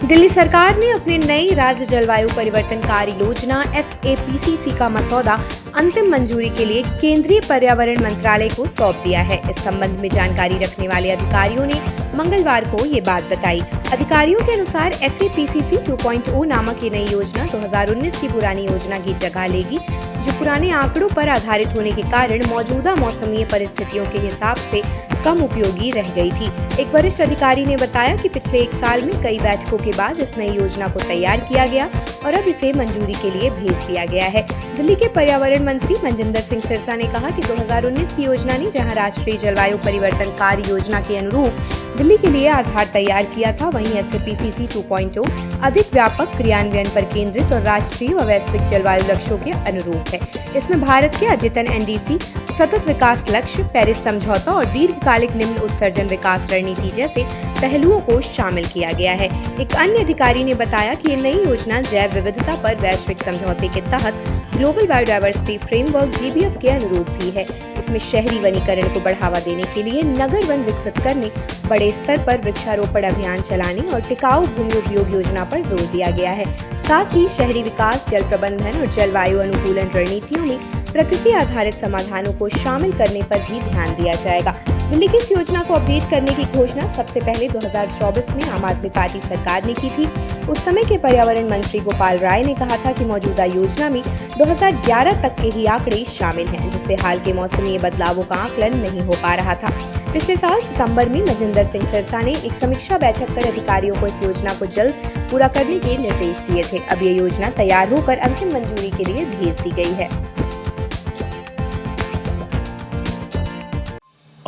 दिल्ली सरकार ने अपने नई राज्य जलवायु परिवर्तन कार्य योजना SAPCC का मसौदा अंतिम मंजूरी के लिए केंद्रीय पर्यावरण मंत्रालय को सौंप दिया है। इस संबंध में जानकारी रखने वाले अधिकारियों ने मंगलवार को ये बात बताई। अधिकारियों के अनुसार SAPCC 2.0 नामक ये नई योजना 2019 की पुरानी योजना की जगह लेगी, जो पुराने आंकड़ों पर आधारित होने के कारण मौजूदा मौसमीय परिस्थितियों के हिसाब से कम उपयोगी रह गई थी। एक वरिष्ठ अधिकारी ने बताया कि पिछले 1 साल में कई बैठकों के बाद इस नई योजना को तैयार किया गया और अब इसे मंजूरी के लिए भेज दिया गया है। दिल्ली के पर्यावरण मंत्री मनजिंदर सिंह सिरसा ने कहा कि 2019 की योजना ने जहां राष्ट्रीय जलवायु परिवर्तन कार्य योजना के अनुरूप दिल्ली के लिए आधार तैयार किया था, वहीं SAPCC 2.0 अधिक व्यापक क्रियान्वयन पर केंद्रित और राष्ट्रीय व वैश्विक जलवायु लक्ष्यों के अनुरूप है। इसमें भारत के अद्यतन NDC, सतत विकास लक्ष्य, पेरिस समझौता और दीर्घकालिक निम्न उत्सर्जन विकास रणनीति जैसे पहलुओं को शामिल किया गया है। एक अन्य अधिकारी ने बताया कि ये नई योजना जैव विविधता पर वैश्विक समझौते के तहत ग्लोबल बायोडायवर्सिटी फ्रेमवर्क GBF के अनुरूप भी है। इसमें शहरी वनीकरण को बढ़ावा देने के लिए नगर वन विकसित करने, बड़े स्तर पर वृक्षारोपण अभियान चलाने और टिकाऊ भूमि उपयोग योजना पर जोर दिया गया है। साथ ही शहरी विकास, जल प्रबंधन और जलवायु अनुकूलन रणनीतियों में प्रकृति आधारित समाधानों को शामिल करने पर भी ध्यान दिया जाएगा। दिल्ली की इस योजना को अपडेट करने की घोषणा सबसे पहले 2024 में आम आदमी पार्टी सरकार ने की थी। उस समय के पर्यावरण मंत्री गोपाल राय ने कहा था कि मौजूदा योजना में 2011 तक के ही आंकड़े शामिल हैं, जिससे हाल के मौसमी बदलावों का आकलन नहीं हो पा रहा था। पिछले साल सितंबर में मनजिंदर सिंह सिरसा ने एक समीक्षा बैठक कर अधिकारियों को इस योजना को जल्द पूरा करने के निर्देश दिए थे। अब ये योजना तैयार होकर अंतिम मंजूरी के लिए भेज दी गई है।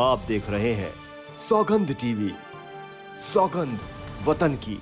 आप देख रहे हैं सौगंध टीवी, सौगंध वतन की।